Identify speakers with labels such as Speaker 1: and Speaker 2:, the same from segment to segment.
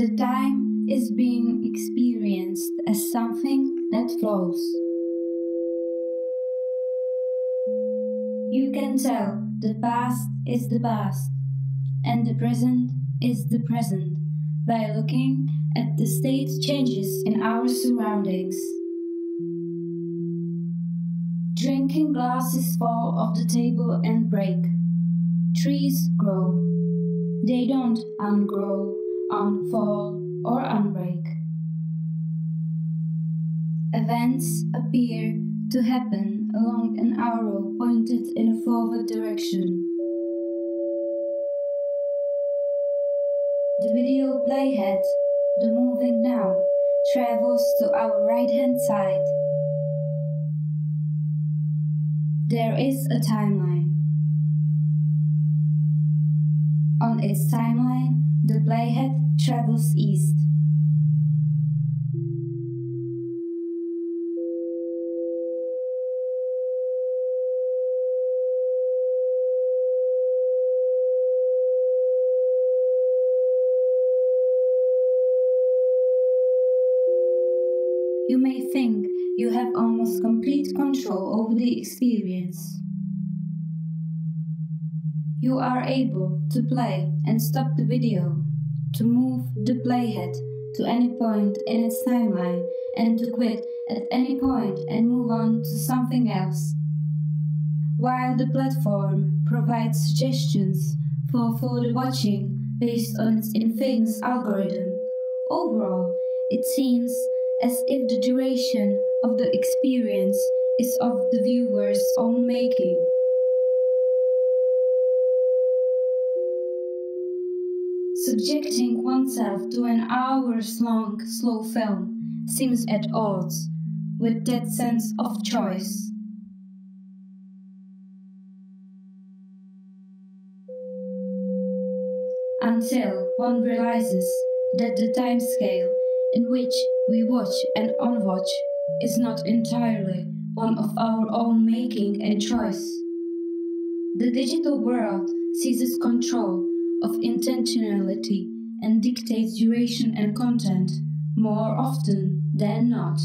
Speaker 1: The time is being experienced as something that flows. You can tell the past is the past and the present is the present by looking at the state changes in our surroundings. Drinking glasses fall off the table and break. Trees grow. They don't ungrow, unfall, or unbreak. Events appear to happen along an arrow pointed in a forward direction. The video playhead, the moving now, travels to our right-hand side. There is a timeline. On its timeline, the playhead travels east. You may think you have almost complete control over the experience. You are able to play and stop the video, to move the playhead to any point in its timeline, and to quit at any point and move on to something else. While the platform provides suggestions for further watching based on its infamous algorithm, overall it seems as if the duration of the experience is of the viewer's own making. Subjecting oneself to an hours-long slow film seems at odds with that sense of choice. Until one realizes that the time scale in which we watch and unwatch is not entirely one of our own making and choice. The digital world seizes control of intentionality and dictates duration and content more often than not.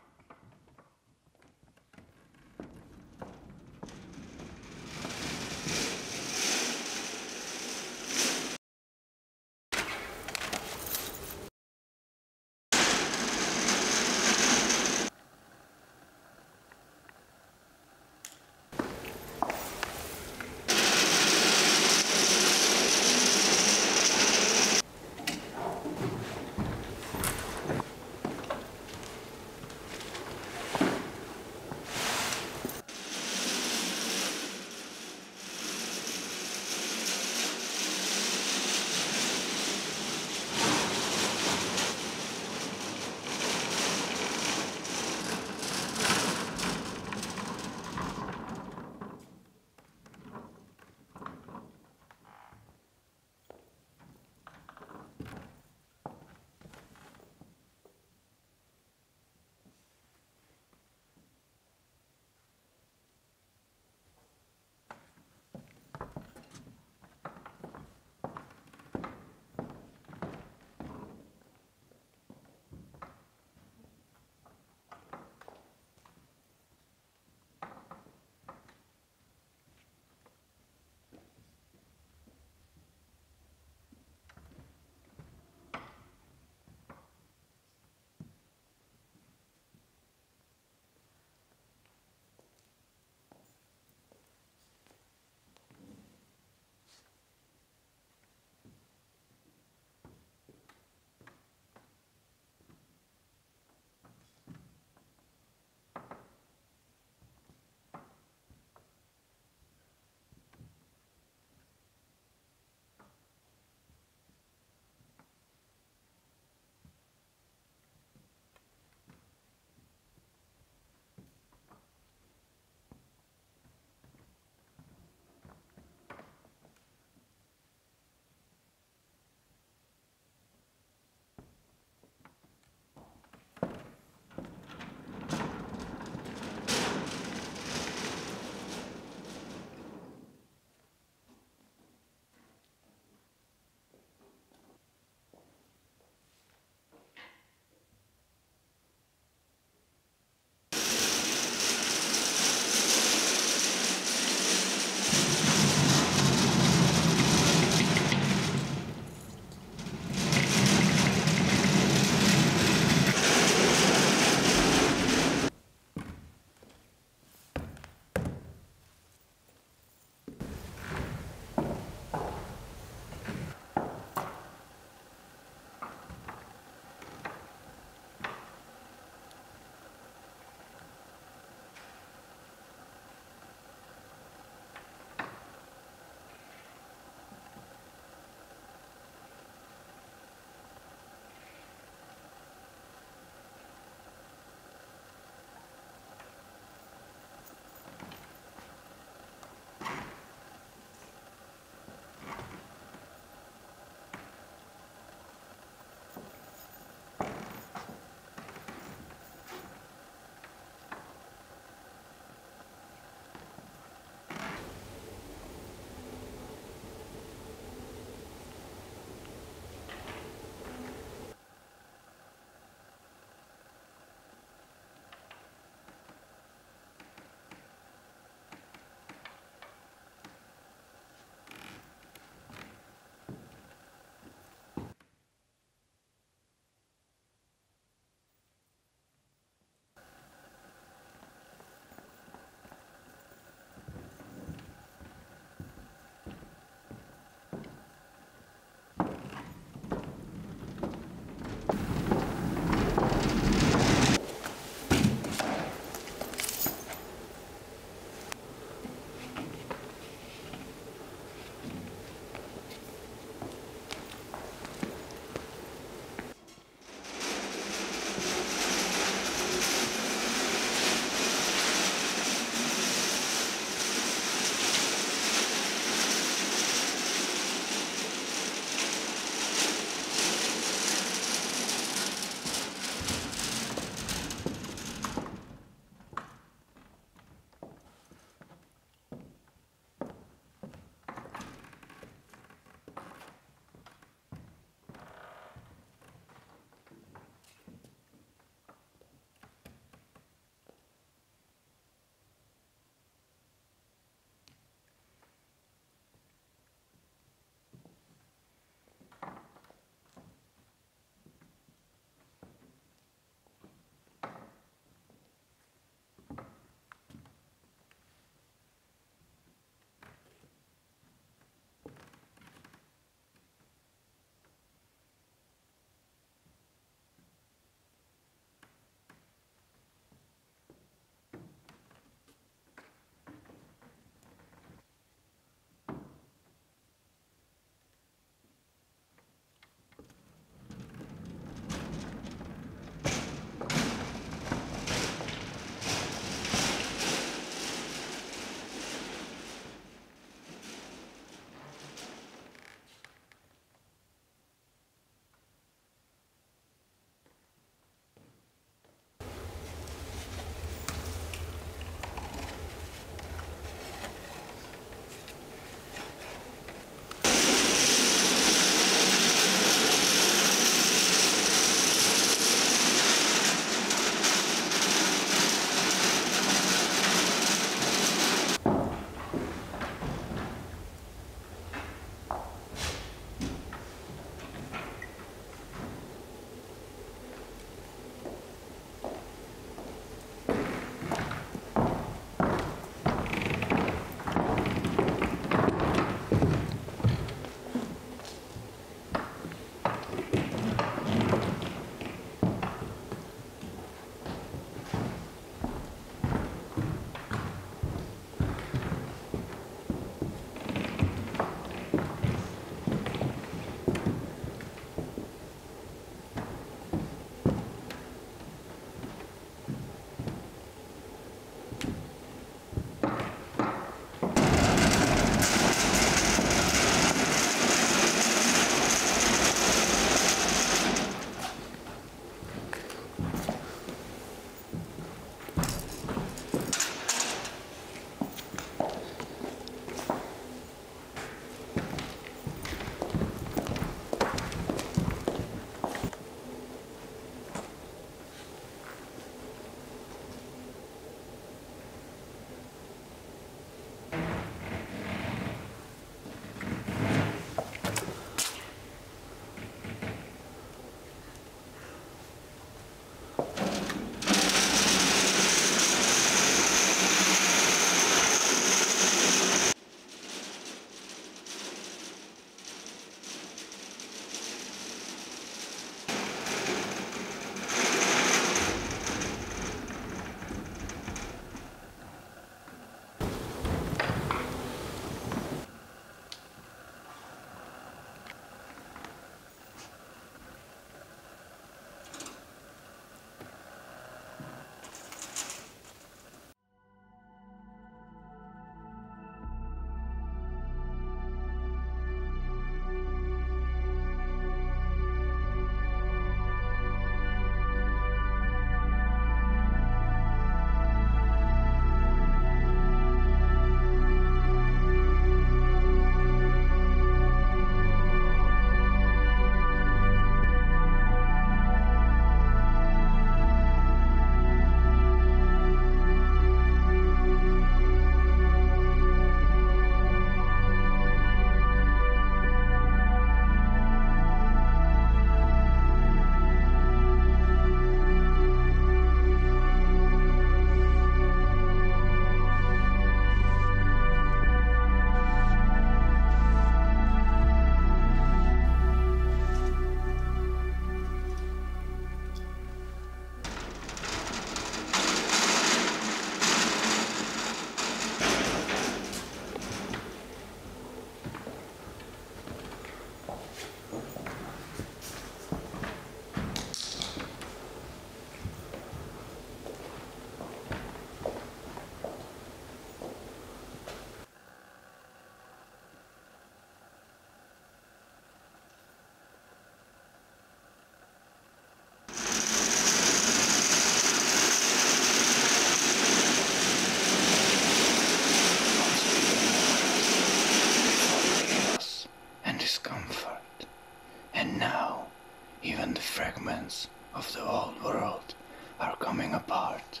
Speaker 2: fragments of the old world are coming apart.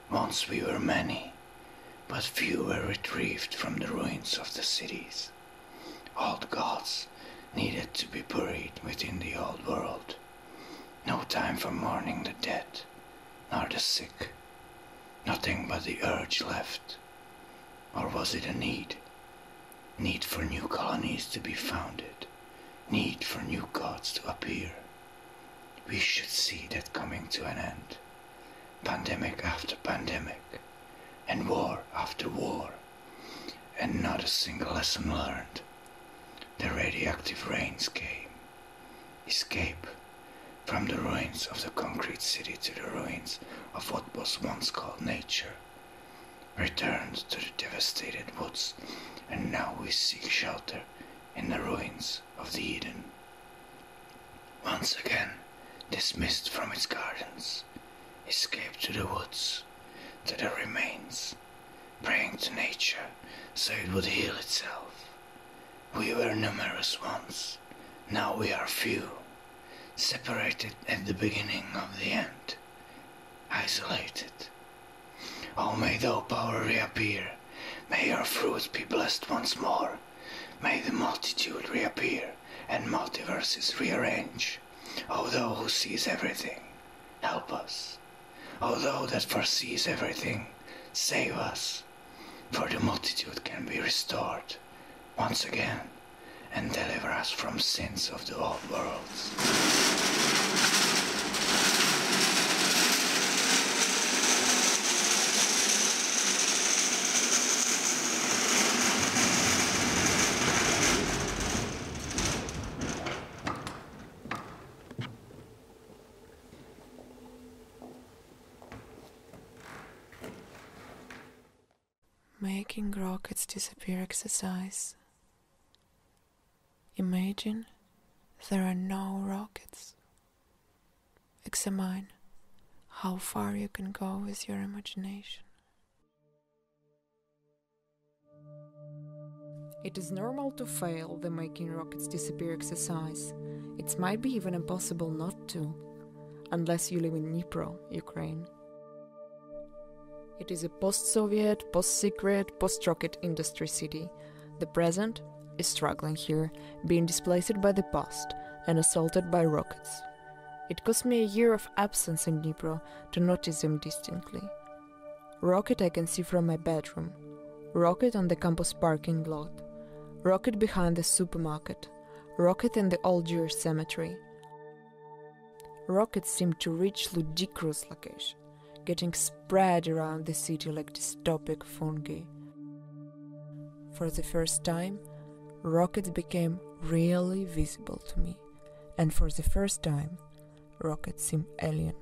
Speaker 2: Once we were many, but few were retrieved from the ruins of the cities. Old gods needed to be buried within the old world. No time for mourning the dead, nor the sick. Nothing but the urge left. Or was it a need? Need for new colonies to be founded. Need for new gods to appear. We should see that coming to an end. Pandemic after pandemic. And war after war. And not a single lesson learned. The radioactive rains came. Escape from the ruins of the concrete city to the ruins of what was once called nature. Returned to the devastated woods, and now we seek shelter in the ruins of the Eden. Once again, dismissed from its gardens, escape to the woods, to the remains, praying to nature so it would heal itself. We were numerous once, now we are few, separated at the beginning of the end, isolated. Oh, may thou power reappear May your fruit be blessed once more. May the multitude reappear and multiverses rearrange. O thou who sees everything, help us. O thou that foresees everything, save us. For the multitude can be restored once again and deliver us from sins of the old worlds.
Speaker 3: Making rockets disappear exercise. Imagine there are no rockets. Examine how far you can go with your imagination. It is normal to fail the making rockets disappear exercise. It might be even impossible not to, unless you live in Dnipro, Ukraine. It is a post-Soviet, post-secret, post-rocket industry city. The present is struggling here, being displaced by the past and assaulted by rockets. It cost me a year of absence in Dnipro to notice them distinctly. Rocket I can see from my bedroom. Rocket on the campus parking lot. Rocket behind the supermarket. Rocket in the old Jewish cemetery. Rockets seem to reach ludicrous location, getting spread around the city like dystopic fungi. For the first time, rockets became really visible to me, and for the first time, rockets seem alien.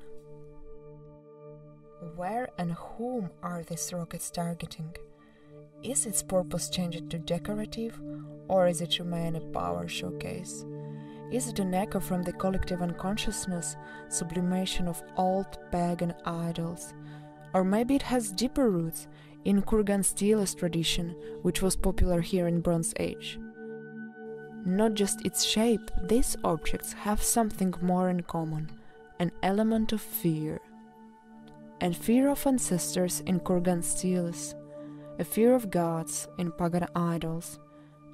Speaker 3: Where and whom are these rockets targeting? Is its purpose changed to decorative, or is it remain a power showcase? Is it an echo from the collective unconsciousness, sublimation of old pagan idols? Or maybe it has deeper roots in Kurgan Steelers tradition, which was popular here in Bronze Age. Not just its shape, these objects have something more in common, an element of fear. And fear of ancestors in Kurgan Steelers, a fear of gods in pagan idols,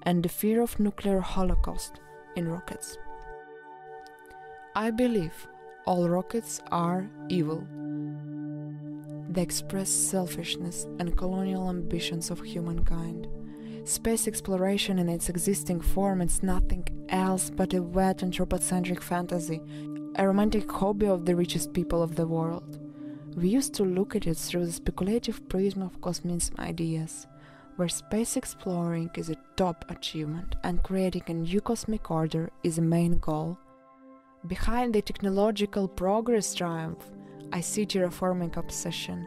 Speaker 3: and the fear of nuclear holocaust in rockets. I believe all rockets are evil. They express selfishness and colonial ambitions of humankind. Space exploration in its existing form is nothing else but a wet anthropocentric fantasy, a romantic hobby of the richest people of the world. We used to look at it through the speculative prism of cosmism ideas, where space exploring is a top achievement and creating a new cosmic order is the main goal. Behind the technological progress triumph, I see terraforming obsession.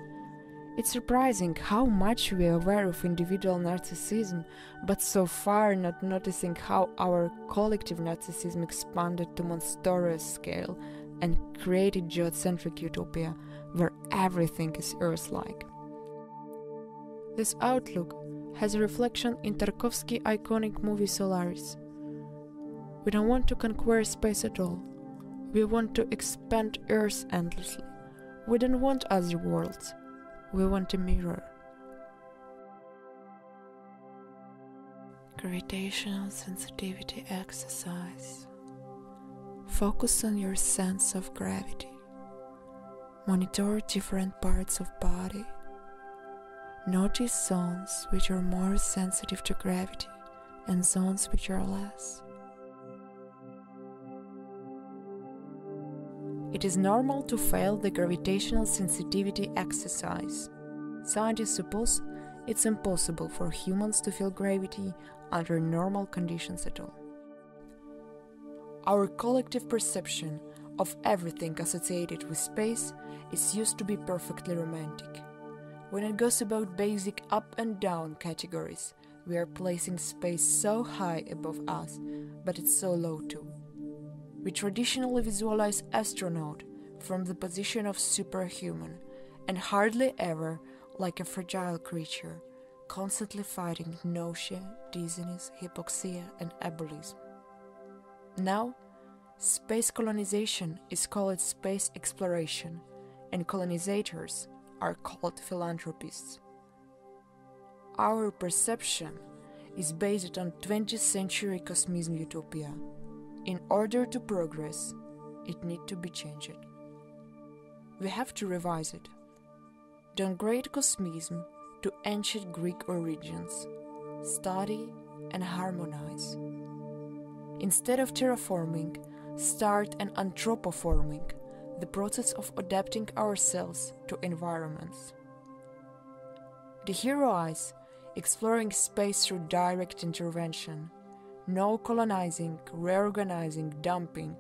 Speaker 3: It's surprising how much we are aware of individual narcissism, but so far not noticing how our collective narcissism expanded to monstrous scale and created geocentric utopia where everything is Earth-like. This outlook has a reflection in Tarkovsky's iconic movie Solaris. We don't want to conquer space at all. We want to expand Earth endlessly. We don't want other worlds. We want a mirror. Gravitational sensitivity exercise. Focus on your sense of gravity. Monitor different parts of body. Notice zones which are more sensitive to gravity and zones which are less. It is normal to fail the gravitational sensitivity exercise. Scientists suppose it's impossible for humans to feel gravity under normal conditions at all. Our collective perception of everything associated with space is used to be perfectly romantic. When it goes about basic up and down categories, we are placing space so high above us, but it's so low too. We traditionally visualize astronaut from the position of superhuman, and hardly ever like a fragile creature, constantly fighting nausea, dizziness, hypoxia, and embolism. Now, space colonization is called space exploration, and colonizators are called philanthropists. Our perception is based on 20th century cosmism utopia. In order to progress, it needs to be changed. We have to revise it. Downgrade cosmism to ancient Greek origins. Study and harmonize. Instead of terraforming, start an anthropoforming, the process of adapting ourselves to environments. Deheroize, exploring space through direct intervention. No colonizing, reorganizing, dumping.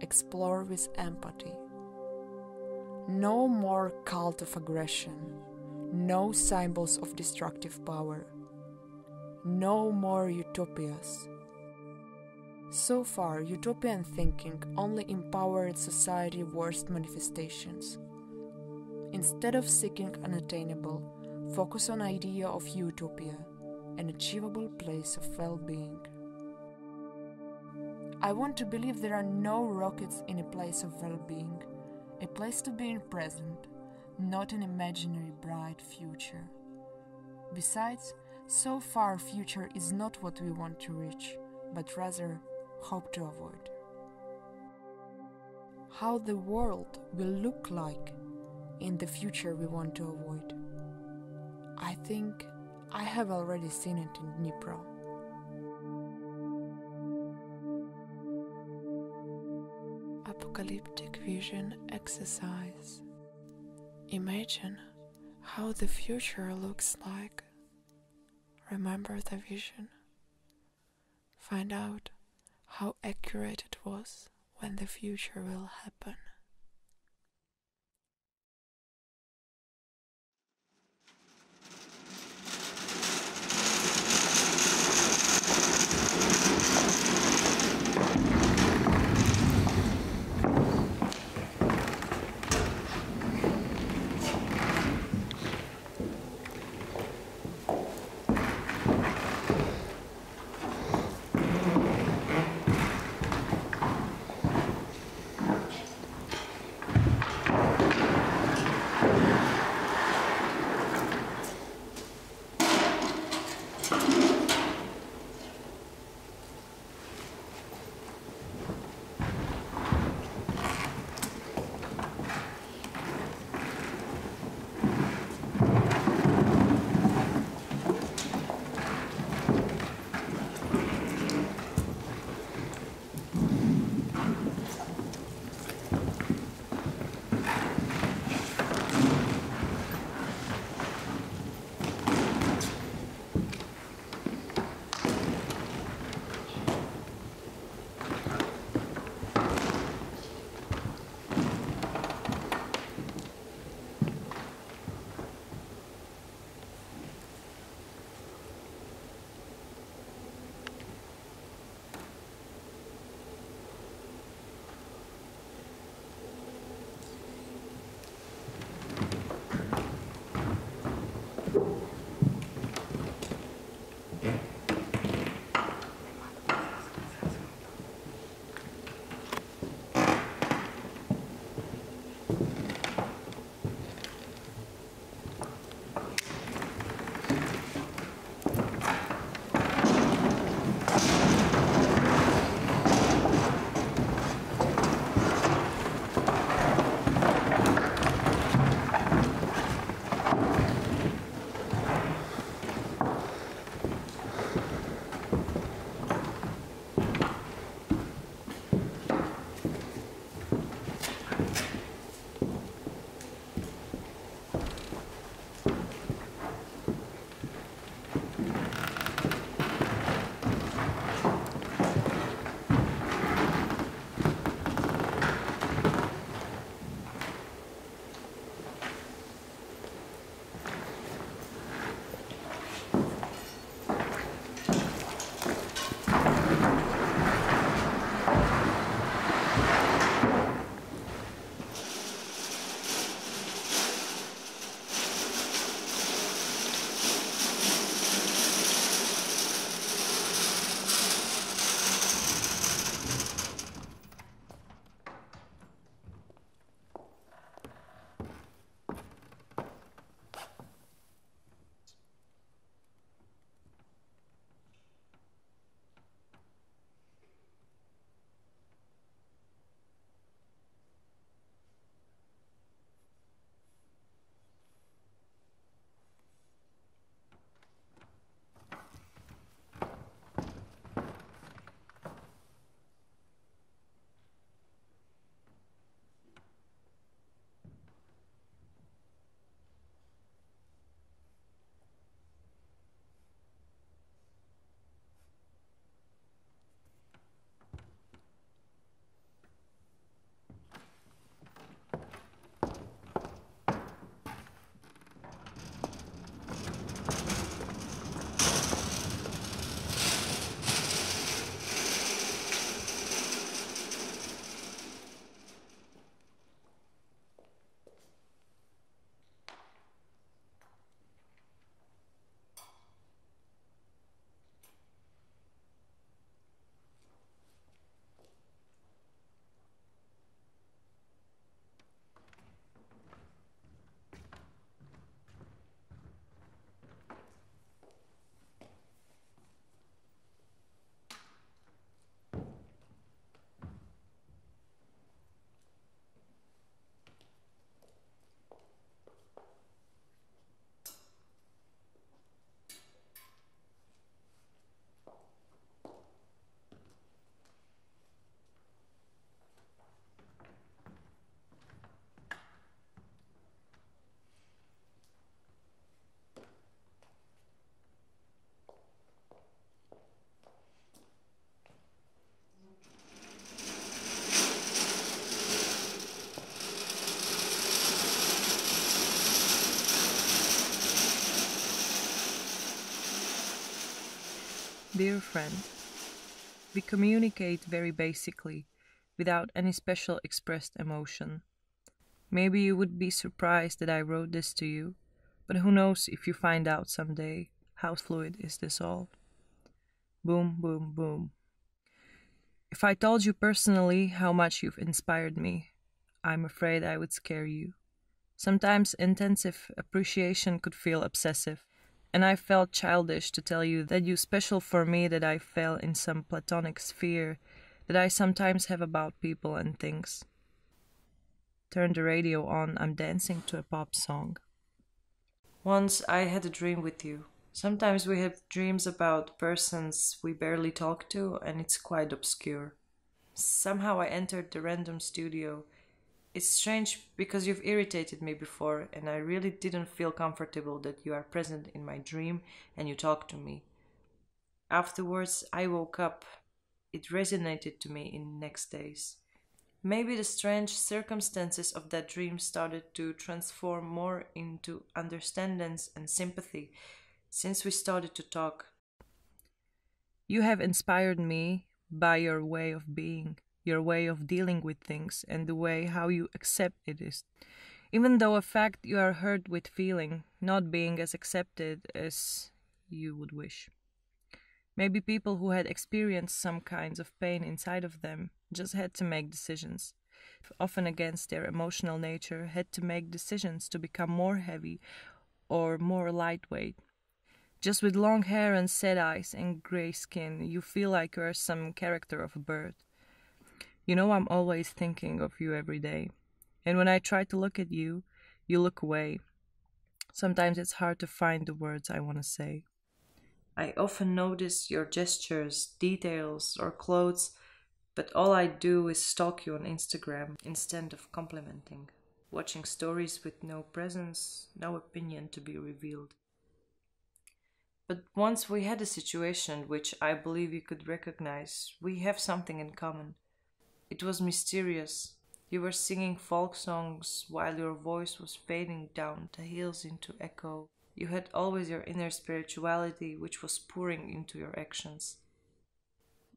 Speaker 3: Explore with empathy. No more cult of aggression. No symbols of destructive power. No more utopias. So far, utopian thinking only empowered society's worst manifestations. Instead of seeking unattainable, focus on idea of utopia, an achievable place of well-being. I want to believe there are no rockets in a place of well-being, a place to be in present, not an imaginary bright future. Besides, so far future is not what we want to reach, but rather hope to avoid. How the world will look like in the future we want to avoid. I think I have already seen it in Dnipro. Apocalyptic vision exercise. Imagine how the future looks like. Remember the vision. Find out how accurate it was when the future will happen.
Speaker 4: Dear friend, we communicate very basically, without any special expressed emotion. Maybe you would be surprised that I wrote this to you, but who knows if you find out someday how fluid is this all. Boom, boom, boom. If I told you personally how much you've inspired me, I'm afraid I would scare you. Sometimes intensive appreciation could feel obsessive, and I felt childish to tell you that you're special for me, that I fell in some platonic sphere that I sometimes have about people and things. Turn the radio on, I'm dancing to a pop song. Once I had a dream with you. Sometimes we have dreams about persons we barely talk to, and it's quite obscure. Somehow I entered the random studio. It's strange because you've irritated me before, and I really didn't feel comfortable that you are present in my dream and you talk to me. Afterwards, I woke up. It resonated to me in next days. Maybe the strange circumstances of that dream started to transform more into understandings and sympathy since we started to talk. You have inspired me by your way of being, your way of dealing with things, and the way how you accept it is. Even though a fact you are hurt with feeling, not being as accepted as you would wish. Maybe people who had experienced some kinds of pain inside of them just had to make decisions, often against their emotional nature, had to make decisions to become more heavy or more lightweight. Just with long hair and sad eyes and grey skin, you feel like you're some character of a bird. You know I'm always thinking of you every day. And when I try to look at you, you look away. Sometimes it's hard to find the words I want to say. I often notice your gestures, details, or clothes, but all I do is stalk you on Instagram instead of complimenting, watching stories with no presence, no opinion to be revealed. But once we had a situation which I believe you could recognize. We have something in common. It was mysterious. You were singing folk songs while your voice was fading down the hills into echo. You had always your inner spirituality which was pouring into your actions.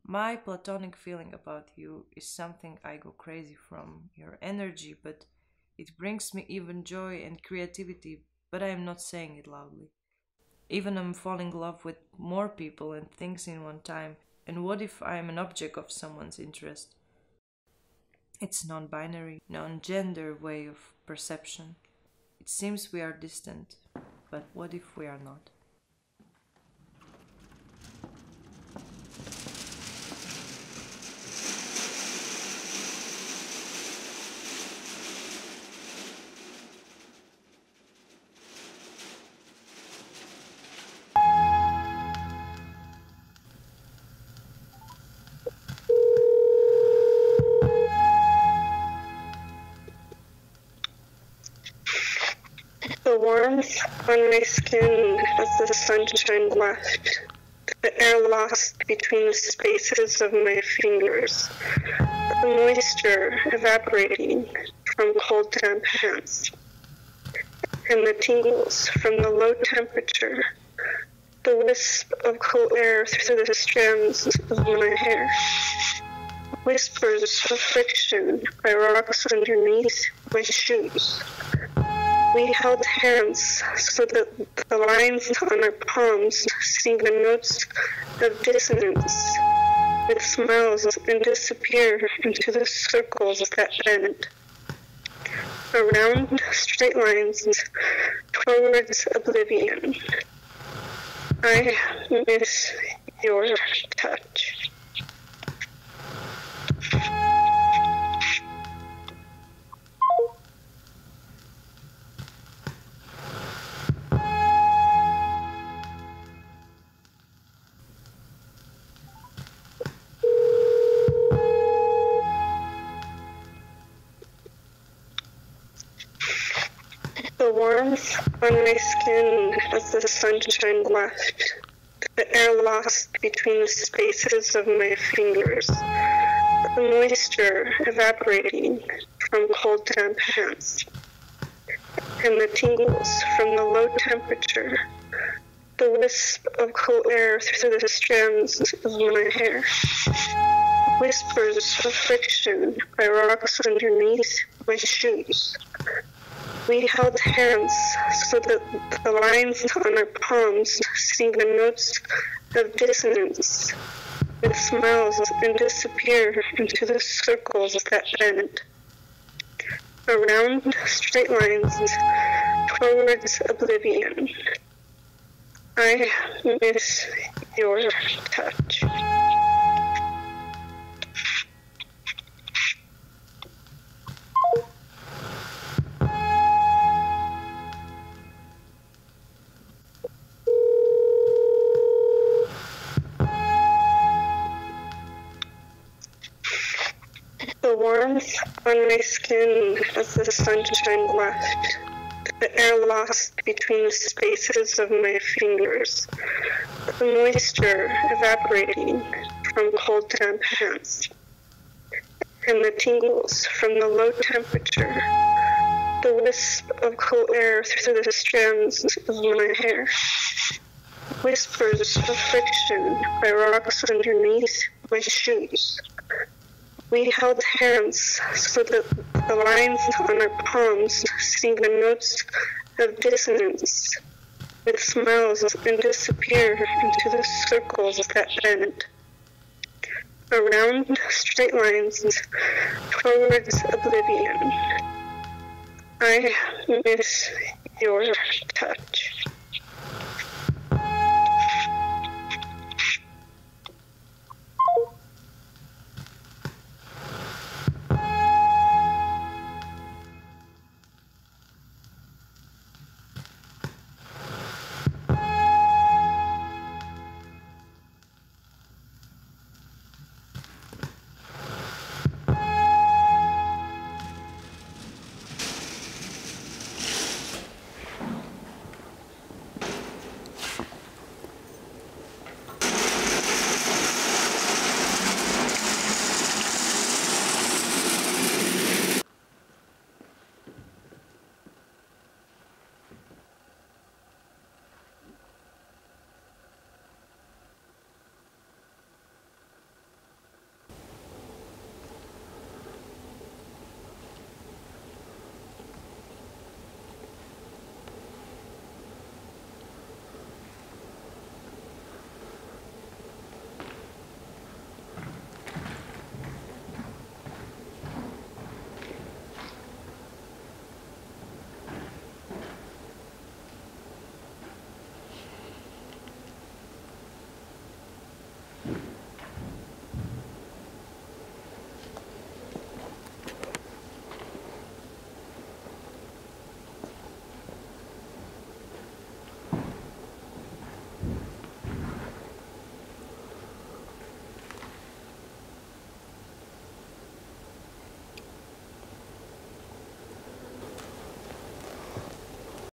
Speaker 4: My platonic feeling about you is something I go crazy from, your energy, but it brings me even joy and creativity, but I am not saying it loudly. Even I'm falling in love with more people and things in one time, and what if I am an object of someone's interest? It's non-binary, non-gender way of perception. It seems we are distant, but what if we are not?
Speaker 5: The warmth on my skin as the sunshine left, the air lost between the spaces of my fingers, the moisture evaporating from cold damp hands, and the tingles from the low temperature, the wisp of cool air through the strands of my hair, whispers of friction by rocks underneath my shoes. We held hands so that the lines on our palms seemed the notes of dissonance, with smiles and disappear into the circles that bend. Around straight lines towards oblivion. I miss your touch. The warmth on my skin as the sunshine left, the air lost between the spaces of my fingers, the moisture evaporating from cold damp hands, and the tingles from the low temperature, the wisp of cool air through the strands of my hair, whispers of friction by rocks underneath my shoes. We held hands so that the lines on our palms sing the notes of dissonance, with smiles and disappear into the circles that bend. Around straight lines towards oblivion. I miss your touch. The warmth on my skin as the sunshine left, the air lost between the spaces of my fingers, the moisture evaporating from cold damp hands, and the tingles from the low temperature, the wisp of cool air through the strands of my hair, whispers of friction by rocks underneath my shoes. We held hands so that the lines on our palms sing the notes of dissonance, with smiles and disappear into the circles that bend. Around straight lines towards oblivion. I miss your touch.